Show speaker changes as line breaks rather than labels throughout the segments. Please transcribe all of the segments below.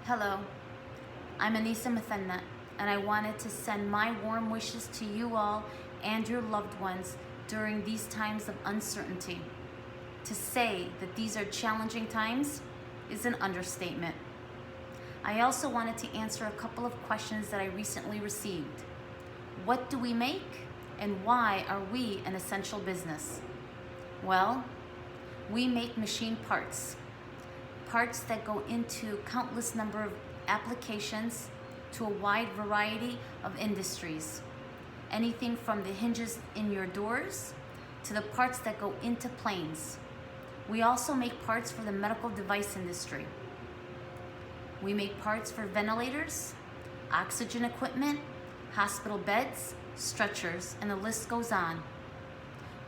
Hello, I'm Aneesa Muthana, and I wanted to send my warm wishes to you all and your loved ones during these times of uncertainty. To say that these are challenging times is an understatement. I also wanted to answer a couple of questions that I recently received. What do we make, and why are we an essential business? Well, we make machine parts that go into countless number of applications to a wide variety of industries. Anything from the hinges in your doors to the parts that go into planes. We also make parts for the medical device industry. We make parts for ventilators, oxygen equipment, hospital beds, stretchers, and the list goes on.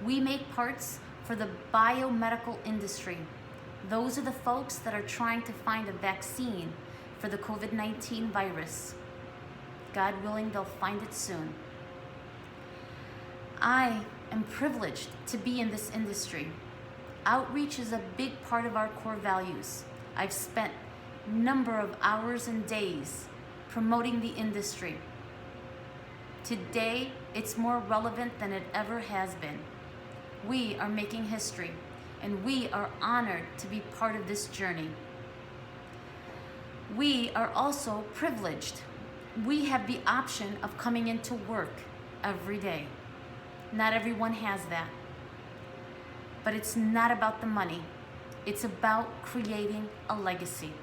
We make parts for the biomedical industry. Those are the folks that are trying to find a vaccine for the COVID-19 virus. God willing, they'll find it soon. I am privileged to be in this industry. Outreach is a big part of our core values. I've spent a number of hours and days promoting the industry. Today, it's more relevant than it ever has been. We are making history, and we are honored to be part of this journey. We are also privileged. We have the option of coming into work every day. Not everyone has that. But it's not about the money. It's about creating a legacy.